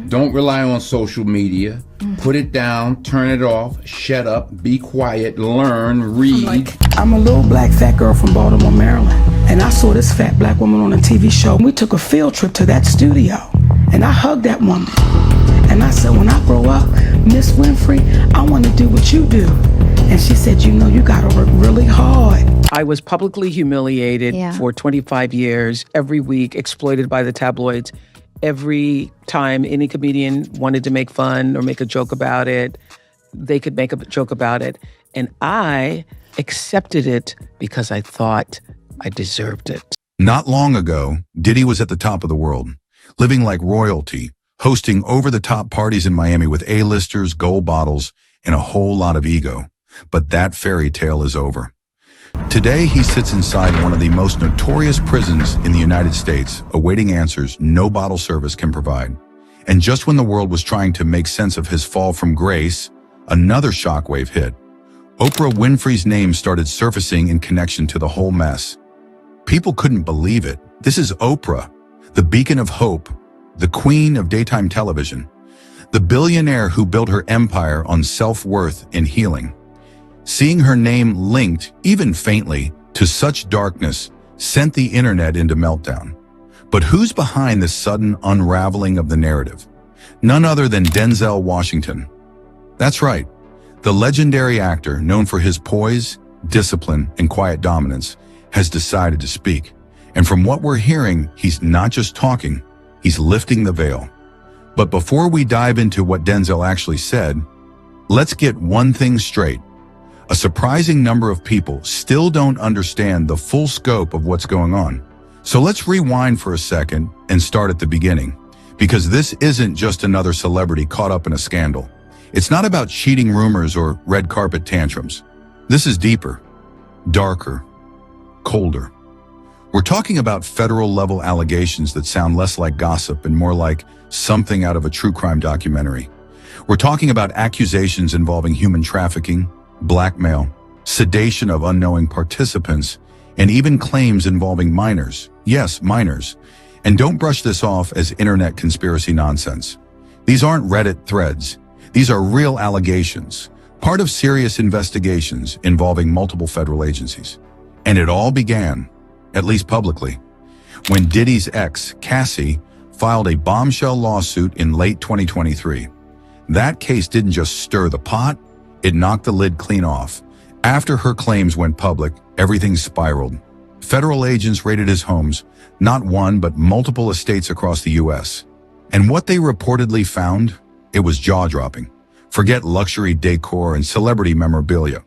Don't rely on social media. Put it down, turn it off, shut up, be quiet, learn, read. I'm a little black fat girl from Baltimore, Maryland, and I saw this fat black woman on a TV show. We took a field trip to that studio, and I hugged that woman. And I said, when I grow up, Miss Winfrey, I want to do what you do. And she said, you know, you got to work really hard. I was publicly humiliated for 25 years, every week, exploited by the tabloids. Every time any comedian wanted to make fun or make a joke about it, they could make a joke about it. And I accepted it because I thought I deserved it. Not long ago, Diddy was at the top of the world, living like royalty, hosting over-the-top parties in Miami with A-listers, gold bottles, and a whole lot of ego. But that fairy tale is over. Today, he sits inside one of the most notorious prisons in the United States, awaiting answers no bottle service can provide. And just when the world was trying to make sense of his fall from grace, another shockwave hit. Oprah Winfrey's name started surfacing in connection to the whole mess. People couldn't believe it. This is Oprah, the beacon of hope, the queen of daytime television, the billionaire who built her empire on self-worth and healing. Seeing her name linked, even faintly, to such darkness sent the internet into meltdown. But who's behind this sudden unraveling of the narrative? None other than Denzel Washington. That's right, the legendary actor known for his poise, discipline, and quiet dominance has decided to speak. And from what we're hearing, he's not just talking, he's lifting the veil. But before we dive into what Denzel actually said, let's get one thing straight. A surprising number of people still don't understand the full scope of what's going on. So let's rewind for a second and start at the beginning, because this isn't just another celebrity caught up in a scandal. It's not about cheating rumors or red carpet tantrums. This is deeper, darker, colder. We're talking about federal-level allegations that sound less like gossip and more like something out of a true crime documentary. We're talking about accusations involving human trafficking, blackmail, sedation of unknowing participants, and even claims involving minors. Yes, minors. And don't brush this off as internet conspiracy nonsense. These aren't Reddit threads. These are real allegations, part of serious investigations involving multiple federal agencies. And it all began, at least publicly, when Diddy's ex, Cassie, filed a bombshell lawsuit in late 2023. That case didn't just stir the pot, it knocked the lid clean off. After her claims went public, everything spiraled. Federal agents raided his homes, not one but multiple estates across the U.S. And what they reportedly found? It was jaw-dropping. Forget luxury decor and celebrity memorabilia.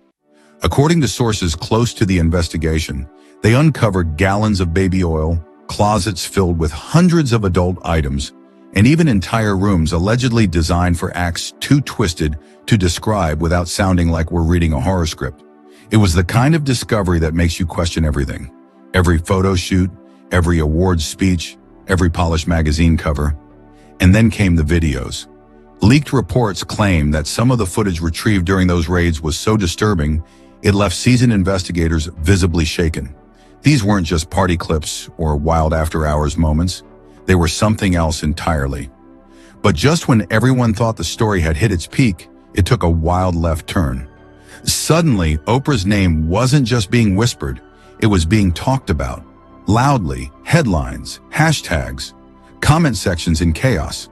According to sources close to the investigation, they uncovered gallons of baby oil, closets filled with hundreds of adult items, and even entire rooms allegedly designed for acts too twisted to describe without sounding like we're reading a horror script. It was the kind of discovery that makes you question everything. Every photo shoot, every awards speech, every polished magazine cover. And then came the videos. Leaked reports claim that some of the footage retrieved during those raids was so disturbing, it left seasoned investigators visibly shaken. These weren't just party clips or wild after-hours moments. They were something else entirely. But just when everyone thought the story had hit its peak, it took a wild left turn. Suddenly, Oprah's name wasn't just being whispered, it was being talked about. Loudly, headlines, hashtags, comment sections in chaos.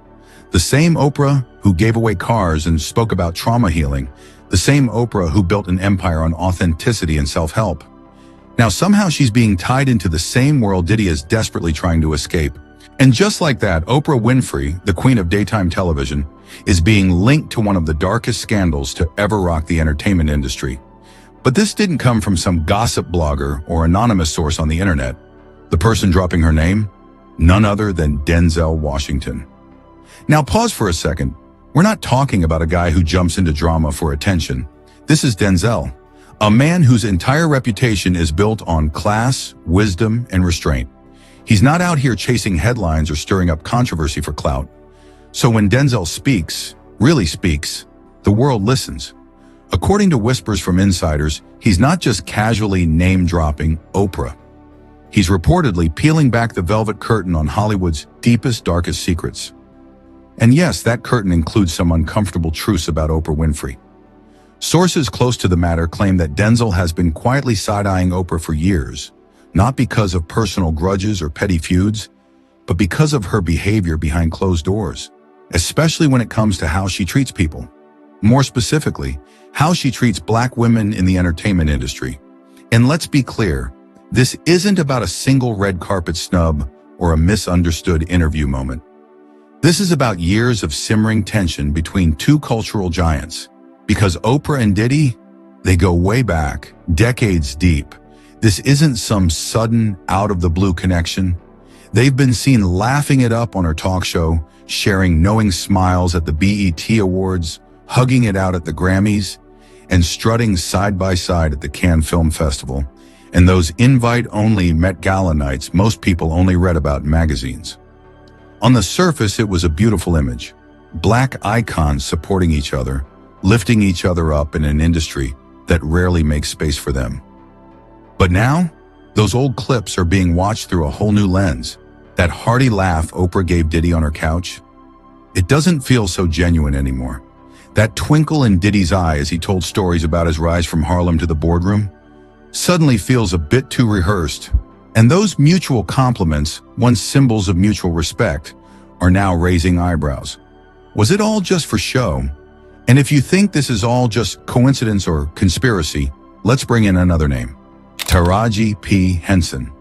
The same Oprah who gave away cars and spoke about trauma healing, the same Oprah who built an empire on authenticity and self-help. Now somehow she's being tied into the same world Diddy is desperately trying to escape. And just like that, Oprah Winfrey, the queen of daytime television, is being linked to one of the darkest scandals to ever rock the entertainment industry. But this didn't come from some gossip blogger or anonymous source on the internet. The person dropping her name? None other than Denzel Washington. Now pause for a second. We're not talking about a guy who jumps into drama for attention. This is Denzel, a man whose entire reputation is built on class, wisdom, and restraint. He's not out here chasing headlines or stirring up controversy for clout. So when Denzel speaks, really speaks, the world listens. According to whispers from insiders, he's not just casually name-dropping Oprah. He's reportedly peeling back the velvet curtain on Hollywood's deepest, darkest secrets. And yes, that curtain includes some uncomfortable truths about Oprah Winfrey. Sources close to the matter claim that Denzel has been quietly side-eyeing Oprah for years, not because of personal grudges or petty feuds, but because of her behavior behind closed doors, especially when it comes to how she treats people. More specifically, how she treats Black women in the entertainment industry. And let's be clear, this isn't about a single red carpet snub or a misunderstood interview moment. This is about years of simmering tension between two cultural giants. Because Oprah and Diddy, they go way back, decades deep. This isn't some sudden, out-of-the-blue connection. They've been seen laughing it up on her talk show, sharing knowing smiles at the BET Awards, hugging it out at the Grammys, and strutting side by side at the Cannes Film Festival, and those invite-only Met Gala nights most people only read about in magazines. On the surface, it was a beautiful image. Black icons supporting each other, lifting each other up in an industry that rarely makes space for them. But now, those old clips are being watched through a whole new lens. That hearty laugh Oprah gave Diddy on her couch, it doesn't feel so genuine anymore. That twinkle in Diddy's eye as he told stories about his rise from Harlem to the boardroom suddenly feels a bit too rehearsed. And those mutual compliments, once symbols of mutual respect, are now raising eyebrows. Was it all just for show? And if you think this is all just coincidence or conspiracy, let's bring in another name. Taraji P. Henson.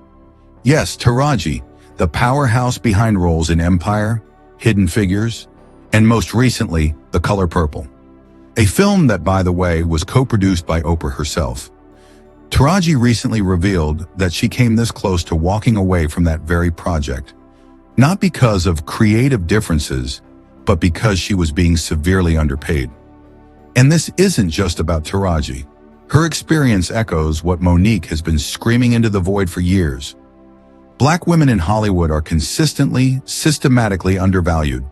Yes, Taraji, the powerhouse behind roles in Empire, Hidden Figures, and most recently, The Color Purple. A film that, by the way, was co-produced by Oprah herself. Taraji recently revealed that she came this close to walking away from that very project, not because of creative differences, but because she was being severely underpaid. And this isn't just about Taraji. Her experience echoes what Monique has been screaming into the void for years. Black women in Hollywood are consistently, systematically undervalued,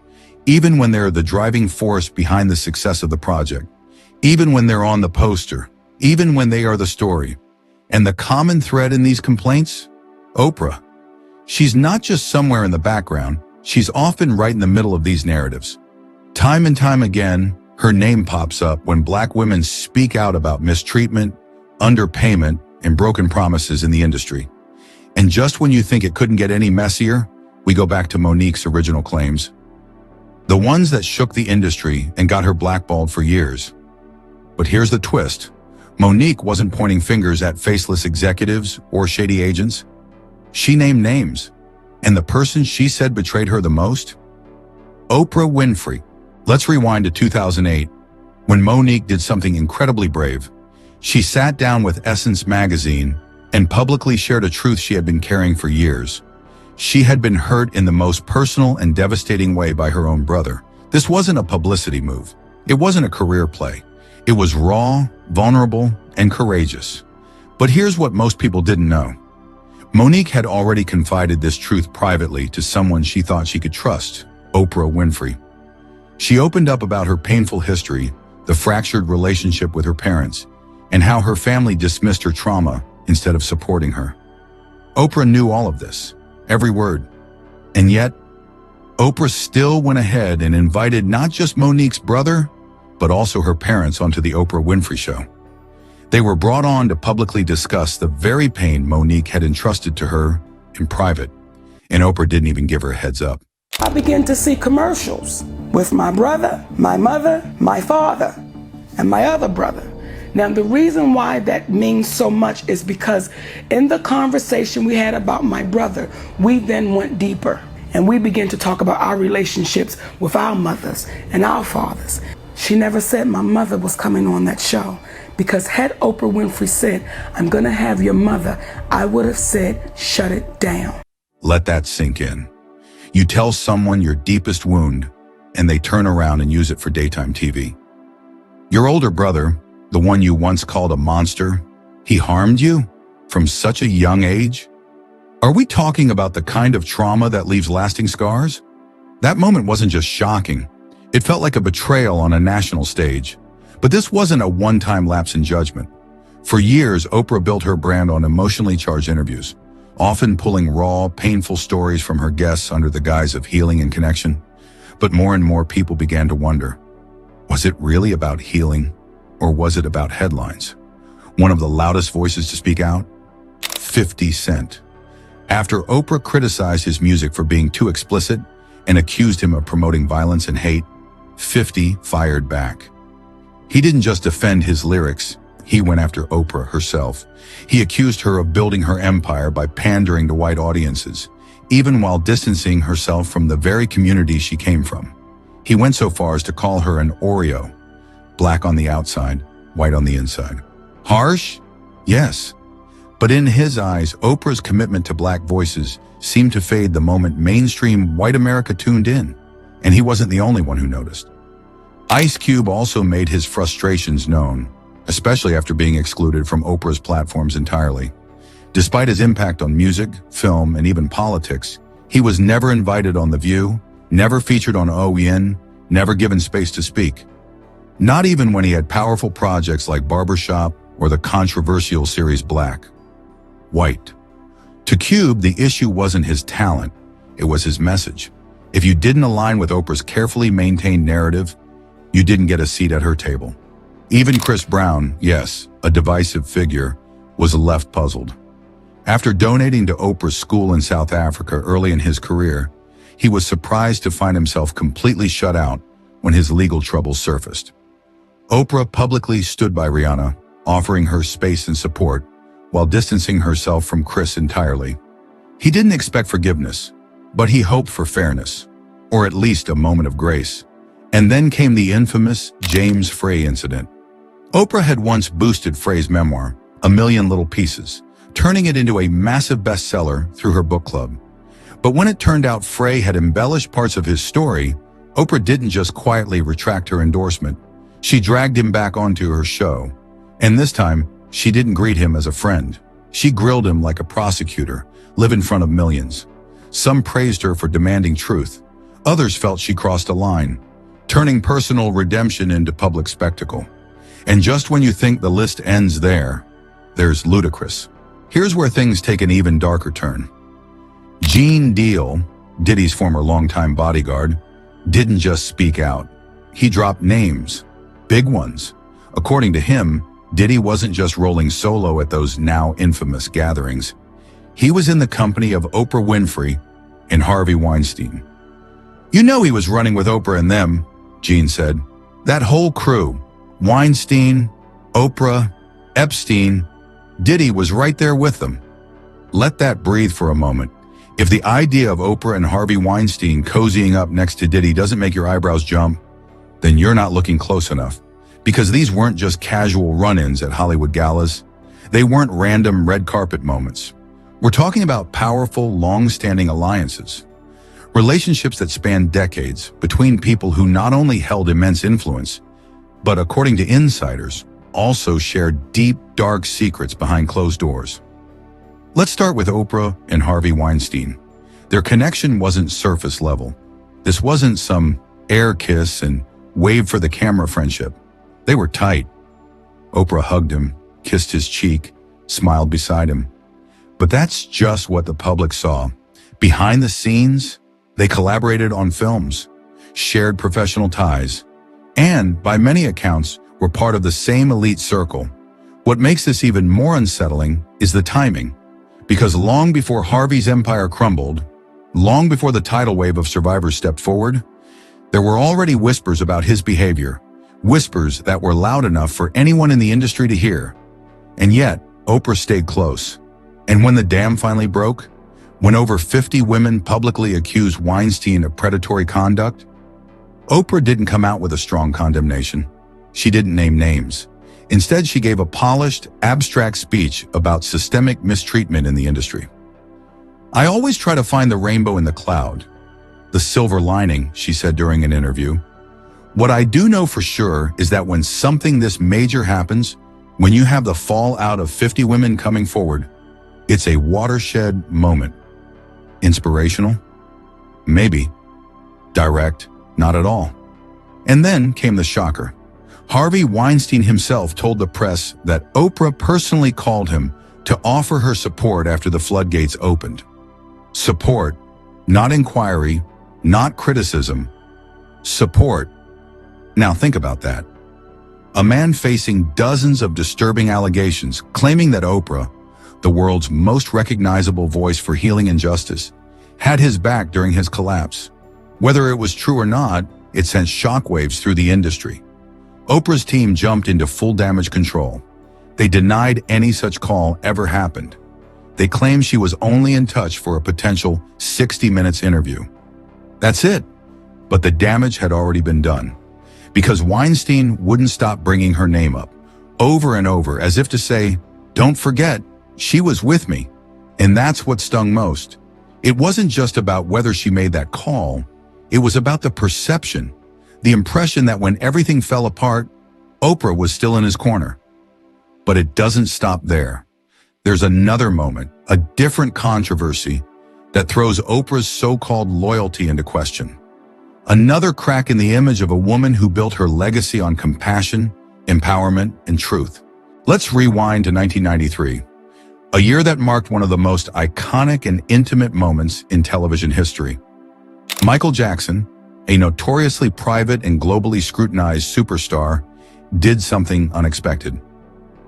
even when they're the driving force behind the success of the project, even when they're on the poster, even when they are the story. And the common thread in these complaints? Oprah. She's not just somewhere in the background, she's often right in the middle of these narratives. Time and time again, her name pops up when Black women speak out about mistreatment, underpayment, and broken promises in the industry. And just when you think it couldn't get any messier, we go back to Monique's original claims. The ones that shook the industry and got her blackballed for years. But here's the twist. Monique wasn't pointing fingers at faceless executives or shady agents. She named names. And the person she said betrayed her the most? Oprah Winfrey. Let's rewind to 2008, when Monique did something incredibly brave. She sat down with Essence magazine and publicly shared a truth she had been carrying for years. She had been hurt in the most personal and devastating way by her own brother. This wasn't a publicity move. It wasn't a career play. It was raw, vulnerable, and courageous. But here's what most people didn't know. Monique had already confided this truth privately to someone she thought she could trust, Oprah Winfrey. She opened up about her painful history, the fractured relationship with her parents, and how her family dismissed her trauma instead of supporting her. Oprah knew all of this, every word. And yet, Oprah still went ahead and invited not just Monique's brother, but also her parents onto the Oprah Winfrey Show. They were brought on to publicly discuss the very pain Monique had entrusted to her in private, and Oprah didn't even give her a heads up. I began to see commercials with my brother, my mother, my father, and my other brother. Now, the reason why that means so much is because in the conversation we had about my brother, we then went deeper and we began to talk about our relationships with our mothers and our fathers. She never said my mother was coming on that show, because had Oprah Winfrey said, "I'm gonna have your mother," I would have said, "Shut it down." Let that sink in. You tell someone your deepest wound, and they turn around and use it for daytime TV. Your older brother, the one you once called a monster, he harmed you from such a young age? Are we talking about the kind of trauma that leaves lasting scars? That moment wasn't just shocking. It felt like a betrayal on a national stage. But this wasn't a one-time lapse in judgment. For years, Oprah built her brand on emotionally charged interviews, often pulling raw, painful stories from her guests under the guise of healing and connection. But more and more people began to wonder, was it really about healing, or was it about headlines? One of the loudest voices to speak out? 50 Cent. After Oprah criticized his music for being too explicit and accused him of promoting violence and hate, 50 fired back. He didn't just defend his lyrics, he went after Oprah herself. He accused her of building her empire by pandering to white audiences, even while distancing herself from the very community she came from. He went so far as to call her an Oreo, black on the outside, white on the inside. Harsh? Yes. But in his eyes, Oprah's commitment to black voices seemed to fade the moment mainstream white America tuned in, and he wasn't the only one who noticed. Ice Cube also made his frustrations known, especially after being excluded from Oprah's platforms entirely. Despite his impact on music, film, and even politics, he was never invited on The View, never featured on OEN, never given space to speak. Not even when he had powerful projects like Barbershop or the controversial series Black. White. To Cube, the issue wasn't his talent, it was his message. If you didn't align with Oprah's carefully maintained narrative, you didn't get a seat at her table. Even Chris Brown, yes, a divisive figure, was left puzzled. After donating to Oprah's school in South Africa early in his career, he was surprised to find himself completely shut out when his legal troubles surfaced. Oprah publicly stood by Rihanna, offering her space and support, while distancing herself from Chris entirely. He didn't expect forgiveness, but he hoped for fairness, or at least a moment of grace. And then came the infamous James Frey incident. Oprah had once boosted Frey's memoir, A Million Little Pieces, turning it into a massive bestseller through her book club. But when it turned out Frey had embellished parts of his story, Oprah didn't just quietly retract her endorsement. She dragged him back onto her show. And this time, she didn't greet him as a friend. She grilled him like a prosecutor, live in front of millions. Some praised her for demanding truth. Others felt she crossed a line, turning personal redemption into public spectacle. And just when you think the list ends there, there's Ludacris. Here's where things take an even darker turn. Gene Deal, Diddy's former longtime bodyguard, didn't just speak out. He dropped names, big ones. According to him, Diddy wasn't just rolling solo at those now infamous gatherings. He was in the company of Oprah Winfrey and Harvey Weinstein. You know he was running with Oprah and them, Gene said. That whole crew, Weinstein, Oprah, Epstein, Diddy was right there with them. Let that breathe for a moment. If the idea of Oprah and Harvey Weinstein cozying up next to Diddy doesn't make your eyebrows jump, then you're not looking close enough. Because these weren't just casual run-ins at Hollywood galas. They weren't random red carpet moments. We're talking about powerful, long-standing alliances. Relationships that span decades between people who not only held immense influence, but according to insiders, also shared deep, dark secrets behind closed doors. Let's start with Oprah and Harvey Weinstein. Their connection wasn't surface level. This wasn't some air kiss and wave for the camera friendship. They were tight. Oprah hugged him, kissed his cheek, smiled beside him. But that's just what the public saw. Behind the scenes, they collaborated on films, shared professional ties, and, by many accounts, were part of the same elite circle. What makes this even more unsettling is the timing. Because long before Harvey's empire crumbled, long before the tidal wave of survivors stepped forward, there were already whispers about his behavior, whispers that were loud enough for anyone in the industry to hear. And yet, Oprah stayed close. And when the dam finally broke, when over 50 women publicly accused Weinstein of predatory conduct, Oprah didn't come out with a strong condemnation. She didn't name names. Instead, she gave a polished, abstract speech about systemic mistreatment in the industry. I always try to find the rainbow in the cloud, the silver lining, she said during an interview. What I do know for sure is that when something this major happens, when you have the fallout of 50 women coming forward, it's a watershed moment. Inspirational? Maybe. Direct? Not at all. And then came the shocker. Harvey Weinstein himself told the press that Oprah personally called him to offer her support after the floodgates opened. Support, not inquiry, not criticism, support. Now think about that. A man facing dozens of disturbing allegations, claiming that Oprah, the world's most recognizable voice for healing and justice, had his back during his collapse. Whether it was true or not, it sent shockwaves through the industry. Oprah's team jumped into full damage control. They denied any such call ever happened. They claimed she was only in touch for a potential 60 minutes interview. That's it. But the damage had already been done, because Weinstein wouldn't stop bringing her name up, over and over, as if to say, don't forget, she was with me. And that's what stung most. It wasn't just about whether she made that call. It was about the perception, the impression that when everything fell apart, Oprah was still in his corner. But it doesn't stop there. There's another moment, a different controversy, that throws Oprah's so-called loyalty into question. Another crack in the image of a woman who built her legacy on compassion, empowerment, and truth. Let's rewind to 1993, a year that marked one of the most iconic and intimate moments in television history. Michael Jackson, a notoriously private and globally scrutinized superstar, did something unexpected.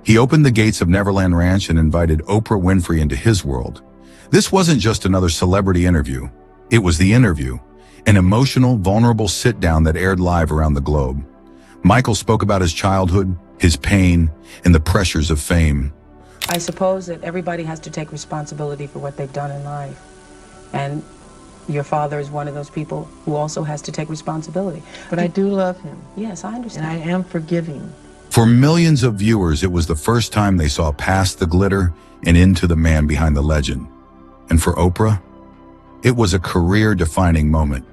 He opened the gates of Neverland Ranch and invited Oprah Winfrey into his world. This wasn't just another celebrity interview. It was the interview, an emotional, vulnerable sit-down that aired live around the globe. Michael spoke about his childhood, his pain, and the pressures of fame. I suppose that everybody has to take responsibility for what they've done in life. And your father is one of those people who also has to take responsibility. But I do love him. Yes, I understand. And I am forgiving. For millions of viewers, it was the first time they saw past the glitter and into the man behind the legend. And for Oprah, it was a career-defining moment.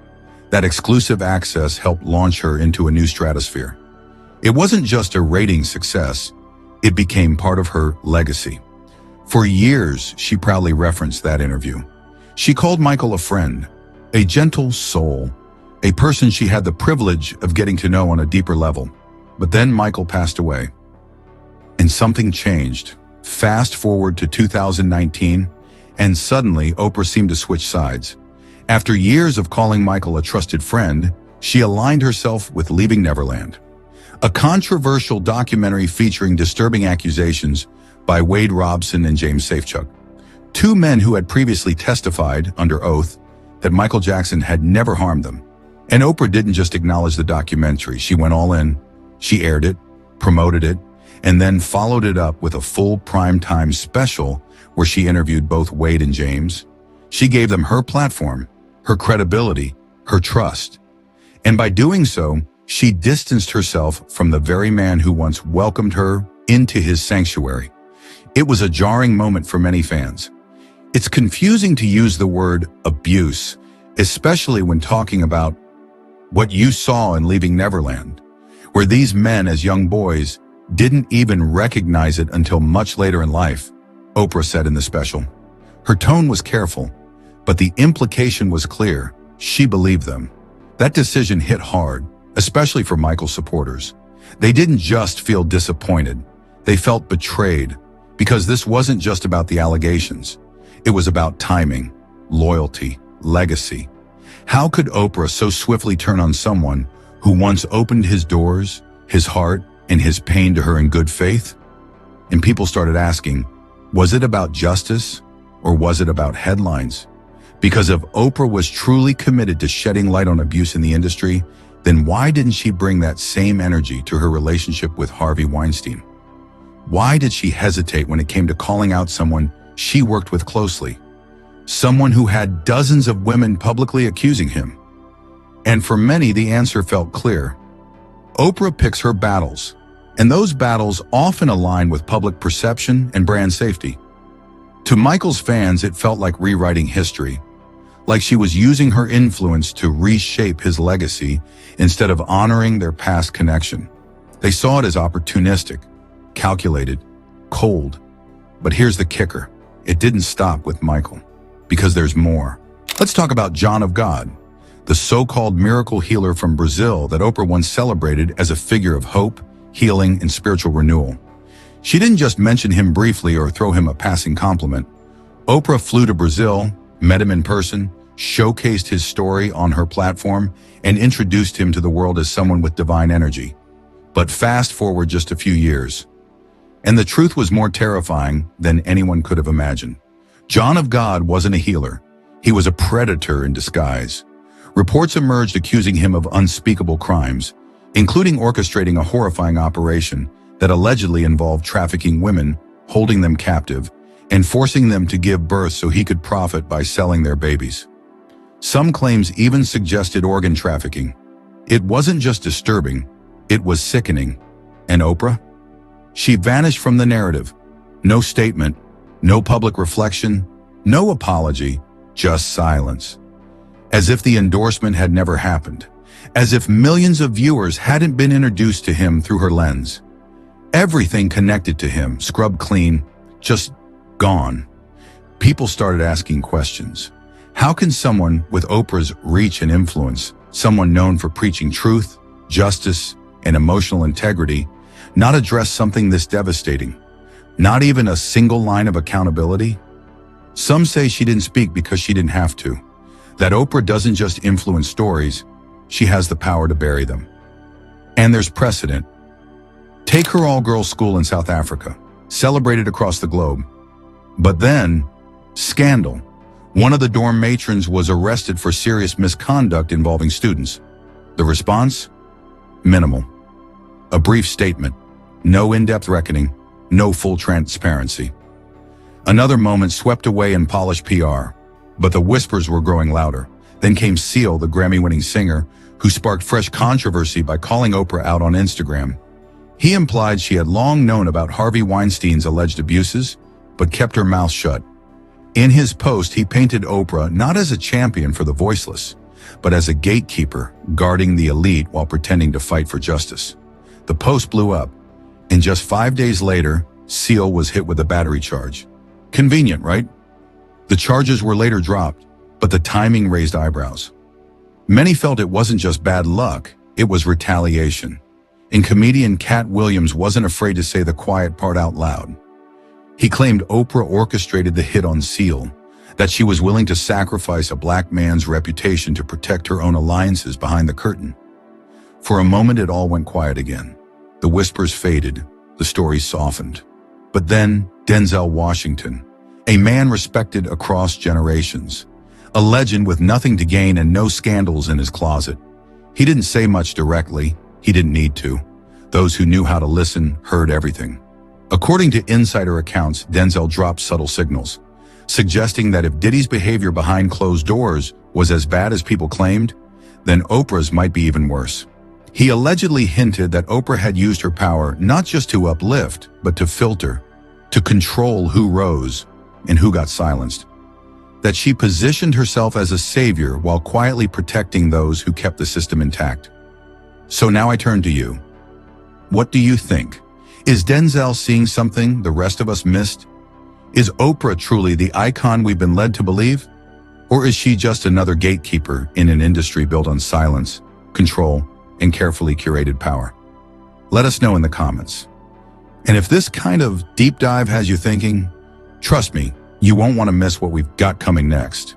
That exclusive access helped launch her into a new stratosphere. It wasn't just a ratings success, it became part of her legacy. For years, she proudly referenced that interview. She called Michael a friend, a gentle soul, a person she had the privilege of getting to know on a deeper level. But then Michael passed away, and something changed. Fast forward to 2019, and suddenly Oprah seemed to switch sides. After years of calling Michael a trusted friend, she aligned herself with Leaving Neverland, a controversial documentary featuring disturbing accusations by Wade Robson and James Safechuck, two men who had previously testified under oath that Michael Jackson had never harmed them. And Oprah didn't just acknowledge the documentary, she went all in. She aired it, promoted it, and then followed it up with a full primetime special where she interviewed both Wade and James. She gave them her platform, her credibility, her trust. And by doing so, she distanced herself from the very man who once welcomed her into his sanctuary. It was a jarring moment for many fans. It's confusing to use the word abuse, especially when talking about what you saw in Leaving Neverland, where these men as young boys didn't even recognize it until much later in life, Oprah said in the special. Her tone was careful, but the implication was clear. She believed them. That decision hit hard, especially for Michael's supporters. They didn't just feel disappointed. They felt betrayed, because this wasn't just about the allegations. It was about timing, loyalty, legacy. How could Oprah so swiftly turn on someone who once opened his doors, his heart, and his pain to her in good faith? And people started asking, was it about justice or was it about headlines? Because if Oprah was truly committed to shedding light on abuse in the industry, then why didn't she bring that same energy to her relationship with Harvey Weinstein? Why did she hesitate when it came to calling out someone she worked with closely? Someone who had dozens of women publicly accusing him. And for many, the answer felt clear. Oprah picks her battles, and those battles often align with public perception and brand safety. To Michael's fans, it felt like rewriting history, like she was using her influence to reshape his legacy instead of honoring their past connection. They saw it as opportunistic, calculated, cold. But here's the kicker. It didn't stop with Michael, because there's more. Let's talk about John of God, the so-called miracle healer from Brazil that Oprah once celebrated as a figure of hope, healing, and spiritual renewal. She didn't just mention him briefly or throw him a passing compliment. Oprah flew to Brazil, met him in person, showcased his story on her platform, and introduced him to the world as someone with divine energy. But fast forward just a few years, and the truth was more terrifying than anyone could have imagined. John of God wasn't a healer. He was a predator in disguise. Reports emerged accusing him of unspeakable crimes, including orchestrating a horrifying operation that allegedly involved trafficking women, holding them captive, and forcing them to give birth so he could profit by selling their babies. Some claims even suggested organ trafficking. It wasn't just disturbing, it was sickening. And Oprah? She vanished from the narrative. No statement, no public reflection, no apology, just silence. As if the endorsement had never happened. As if millions of viewers hadn't been introduced to him through her lens. Everything connected to him, scrubbed clean, just gone. People started asking questions. How can someone with Oprah's reach and influence, someone known for preaching truth, justice, and emotional integrity, not address something this devastating? Not even a single line of accountability? Some say she didn't speak because she didn't have to. That Oprah doesn't just influence stories, she has the power to bury them. And there's precedent. Take her all-girls school in South Africa, celebrated across the globe. But then, scandal. One of the dorm matrons was arrested for serious misconduct involving students. The response? Minimal. A brief statement. No in-depth reckoning. No full transparency. Another moment swept away in polished PR. But the whispers were growing louder. Then came Seal, the Grammy-winning singer, who sparked fresh controversy by calling Oprah out on Instagram. He implied she had long known about Harvey Weinstein's alleged abuses, but kept her mouth shut. In his post, he painted Oprah not as a champion for the voiceless, but as a gatekeeper guarding the elite while pretending to fight for justice. The post blew up, and just 5 days later, Seal was hit with a battery charge. Convenient, right? The charges were later dropped, but the timing raised eyebrows. Many felt it wasn't just bad luck, it was retaliation. And comedian Cat Williams wasn't afraid to say the quiet part out loud. He claimed Oprah orchestrated the hit on Seal, that she was willing to sacrifice a black man's reputation to protect her own alliances behind the curtain. For a moment, it all went quiet again. The whispers faded, the story softened. But then, Denzel Washington, a man respected across generations, a legend with nothing to gain and no scandals in his closet. He didn't say much directly. He didn't need to. Those who knew how to listen heard everything. According to insider accounts, Denzel dropped subtle signals, suggesting that if Diddy's behavior behind closed doors was as bad as people claimed, then Oprah's might be even worse. He allegedly hinted that Oprah had used her power not just to uplift, but to filter, to control who rose and who got silenced. That she positioned herself as a savior while quietly protecting those who kept the system intact. So now I turn to you. What do you think? Is Denzel seeing something the rest of us missed? Is Oprah truly the icon we've been led to believe? Or is she just another gatekeeper in an industry built on silence, control, and carefully curated power? Let us know in the comments. And if this kind of deep dive has you thinking, trust me, you won't want to miss what we've got coming next.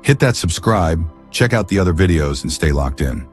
Hit that subscribe, check out the other videos, and stay locked in.